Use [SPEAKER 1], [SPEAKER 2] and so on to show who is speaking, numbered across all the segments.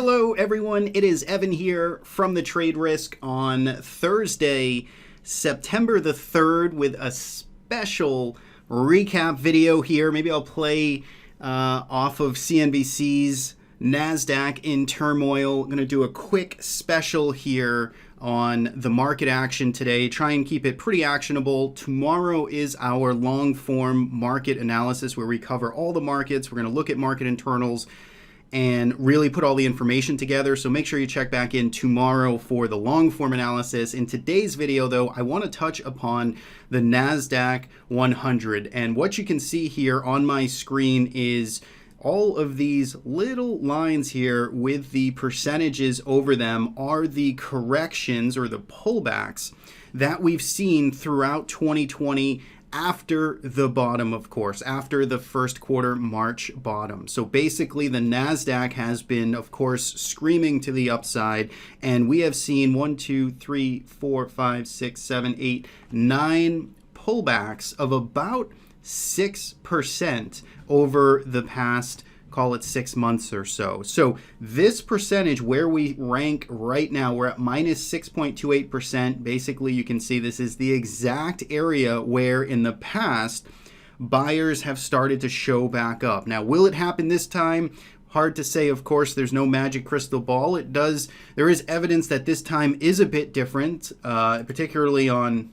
[SPEAKER 1] Hello everyone, it is Evan here from the Trade Risk on Thursday, September the 3rd with a special recap video here. Maybe I'll play off of CNBC's Nasdaq in turmoil. I'm going to do a quick special here on the market action today. Try and keep it pretty actionable. Tomorrow is our long form market analysis where we cover all the markets. We're going to look at market internals and really put all the information together. So make sure you check back in tomorrow for the long form analysis. In today's video though, I want to touch upon the Nasdaq 100. And what you can see here on my screen is all of these little lines here with the percentages over them are the corrections or the pullbacks that we've seen throughout 2020 after the bottom, of course, after the first quarter March bottom. So basically the Nasdaq has been, of course, screaming to the upside, and we have seen 1, 2, 3, 4, 5, 6, 7, 8, 9 pullbacks of about 6% over the past, call it 6 months or so. So this percentage where we rank right now, we're at minus 6.28%. Basically, you can see this is the exact area where in the past buyers have started to show back up. Now, will it happen this time? Hard to say, of course. There's no magic crystal ball. There is evidence that this time is a bit different, particularly on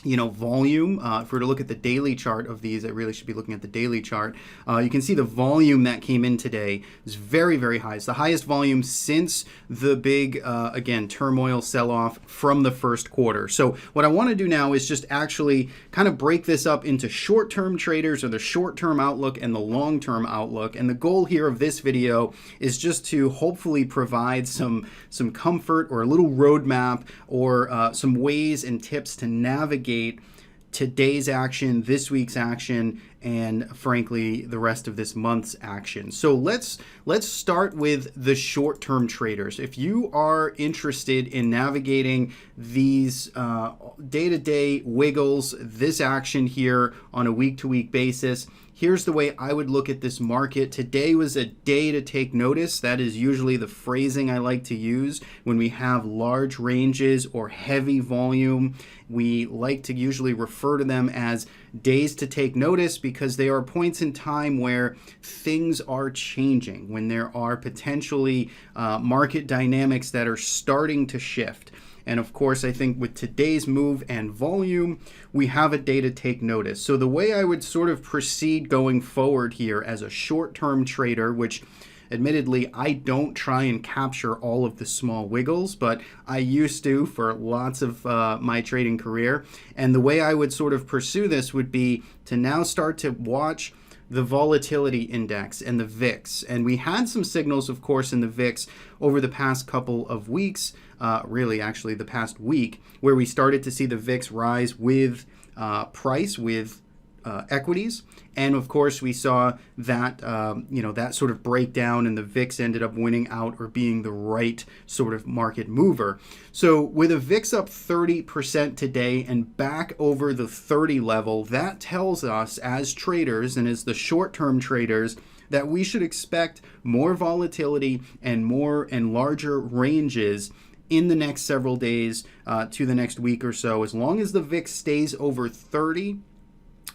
[SPEAKER 1] volume. If we were to look at the daily chart of these, I really should be looking at the daily chart. You can see the volume that came in today is very, very high. It's the highest volume since the big, again, turmoil sell-off from the first quarter. So what I want to do now is just actually kind of break this up into short-term traders, or the short-term outlook and the long-term outlook. And the goal here of this video is just to hopefully provide some comfort or a little roadmap or some ways and tips to navigate today's action, this week's action, and frankly the rest of this month's action. So let's start with the short-term traders. If you are interested in navigating these day-to-day wiggles, this action here on a week-to-week basis, here's the way I would look at this market. Today was a day to take notice. That is usually the phrasing I like to use when we have large ranges or heavy volume. We like to usually refer to them as days to take notice because they are points in time where things are changing, when there are potentially market dynamics that are starting to shift. And of course, I think with today's move and volume, we have a day to take notice. So the way I would sort of proceed going forward here as a short-term trader, which admittedly, I don't try and capture all of the small wiggles, but I used to for lots of my trading career. And the way I would sort of pursue this would be to now start to watch the volatility index and the VIX. And we had some signals, of course, in the VIX over the past couple of weeks, really actually the past week, where we started to see the VIX rise with price, with equities. And of course, we saw that, that sort of breakdown, and the VIX ended up winning out or being the right sort of market mover. So with a VIX up 30% today and back over the 30 level, that tells us as traders and as the short-term traders that we should expect more volatility and more and larger ranges in the next several days to the next week or so. As long as the VIX stays over 30,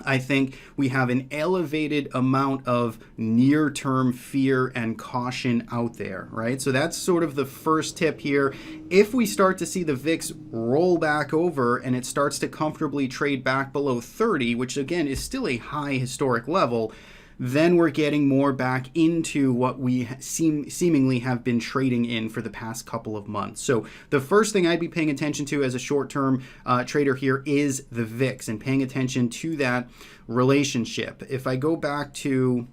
[SPEAKER 1] I think we have an elevated amount of near-term fear and caution out there, right? So that's sort of the first tip here. If we start to see the VIX roll back over and it starts to comfortably trade back below 30, which again is still a high historic level, then we're getting more back into what we seemingly have been trading in for the past couple of months. So the first thing I'd be paying attention to as a short-term trader here is the VIX and paying attention to that relationship. If I go back to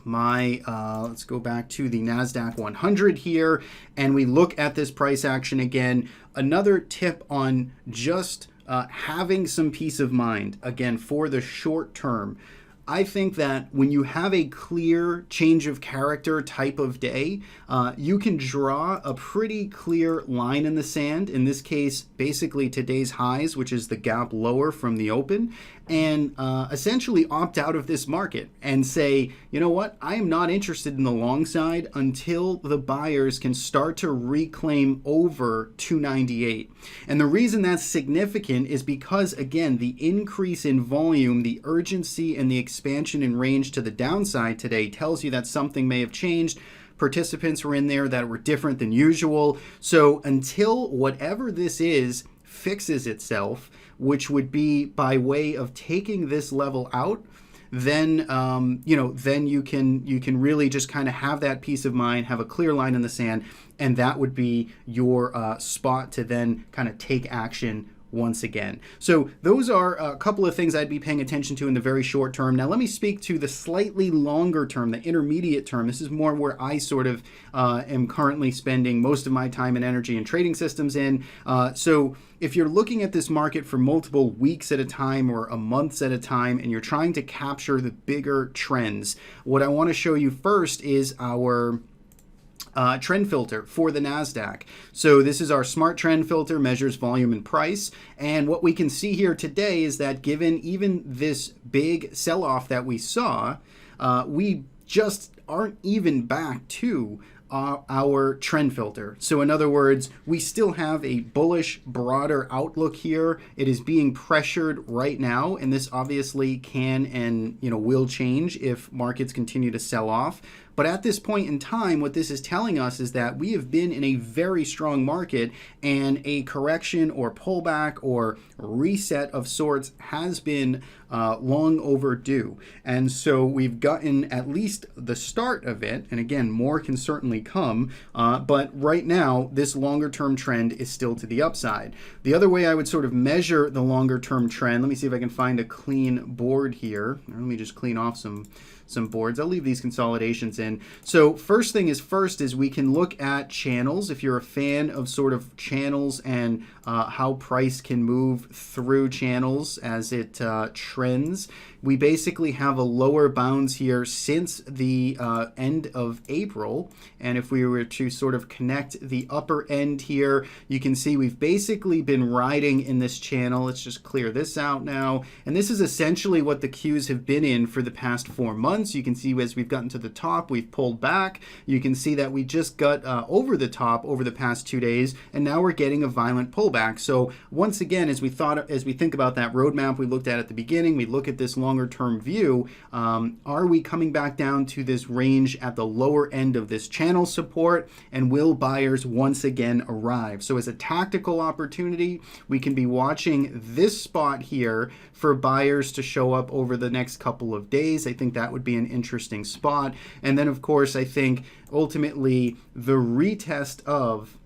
[SPEAKER 1] let's go back to the Nasdaq 100 here, and we look at this price action again. Another tip on just having some peace of mind, again, for the short term. I think that when you have a clear change of character type of day, you can draw a pretty clear line in the sand. In this case, basically today's highs, which is the gap lower from the open, and essentially opt out of this market and say, you know what, I am not interested in the long side until the buyers can start to reclaim over 298. And the reason that's significant is because, again, the increase in volume, the urgency, and the expansion in range to the downside today tells you that something may have changed. Participants were in there that were different than usual. So until whatever this is fixes itself, which would be by way of taking this level out, then then you can really just kind of have that peace of mind, have a clear line in the sand, and that would be your spot to then kind of take action once again. So those are a couple of things I'd be paying attention to in the very short term. Now let me speak to the slightly longer term, the intermediate term. This is more where I sort of am currently spending most of my time and energy and trading systems in. So if you're looking at this market for multiple weeks at a time or a months at a time, and you're trying to capture the bigger trends, what I want to show you first is our trend filter for the Nasdaq. So this is our smart trend filter, measures volume and price. And what we can see here today is that given even this big sell-off that we saw, we just aren't even back to our trend filter. So in other words, we still have a bullish, broader outlook here. It is being pressured right now, and this obviously can and will change if markets continue to sell off. But at this point in time, what this is telling us is that we have been in a very strong market, and a correction or pullback or reset of sorts has been long overdue. And so we've gotten at least the start of it. And again, more can certainly come. But right now, this longer term trend is still to the upside. The other way I would sort of measure the longer term trend, let me see if I can find a clean board here. Let me just clean off some boards. I'll leave these consolidations in. So first thing is first is we can look at channels. If you're a fan of sort of channels and how price can move through channels as it trends, we basically have a lower bounds here since the end of April. And if we were to sort of connect the upper end here, you can see we've basically been riding in this channel. Let's just clear this out now. And this is essentially what the Qs have been in for the past 4 months. You can see as we've gotten to the top, we've pulled back. You can see that we just got over the top over the past 2 days, and now we're getting a violent pullback. So once again, as we think about that roadmap we looked at the beginning, we look at this longer term view. Are we coming back down to this range at the lower end of this channel support, and will buyers once again arrive? So as a tactical opportunity, we can be watching this spot here for buyers to show up over the next couple of days. I think that would be an interesting spot. And then of course, I think ultimately the retest of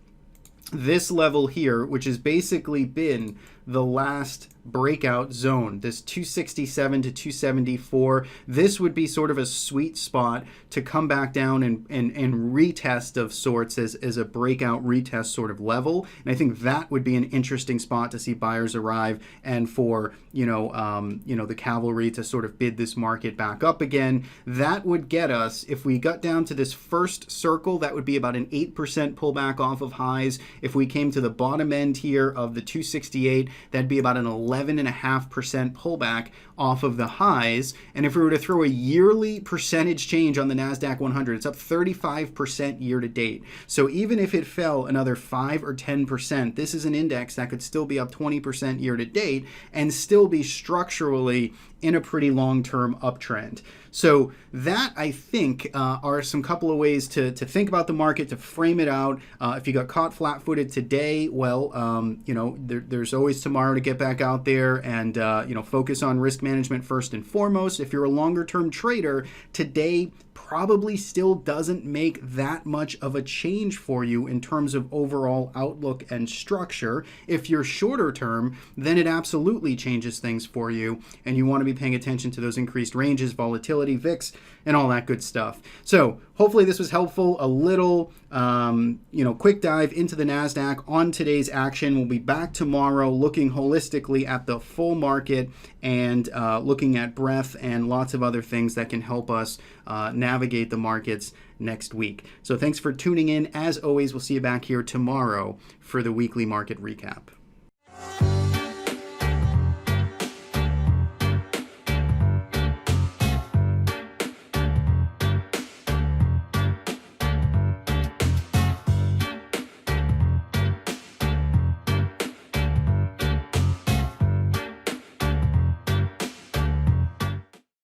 [SPEAKER 1] this level here, which has basically been the last breakout zone, this 267 to 274, this would be sort of a sweet spot to come back down and retest of sorts as a breakout retest sort of level. And I think that would be an interesting spot to see buyers arrive, and for the cavalry to sort of bid this market back up again. That would get us, if we got down to this first circle, that would be about an 8% pullback off of highs. If we came to the bottom end here of the 268, that'd be about an 11.5% pullback off of the highs. And if we were to throw a yearly percentage change on the Nasdaq 100, it's up 35% year to date. So even if it fell another 5 or 10%, this is an index that could still be up 20% year to date and still be structurally in a pretty long-term uptrend. So that, I think, are some couple of ways to think about the market, to frame it out. If you got caught flat-footed today, well, there's always tomorrow to get back out there and, focus on risk management first and foremost. If you're a longer-term trader, today probably still doesn't make that much of a change for you in terms of overall outlook and structure. If you're shorter term, then it absolutely changes things for you, and you want to be paying attention to those increased ranges, volatility, VIX, and all that good stuff. So hopefully this was helpful. A little quick dive into the Nasdaq on today's action. We'll be back tomorrow looking holistically at the full market and looking at breadth and lots of other things that can help us navigate the markets next week. So thanks for tuning in. As always, we'll see you back here tomorrow for the weekly market recap.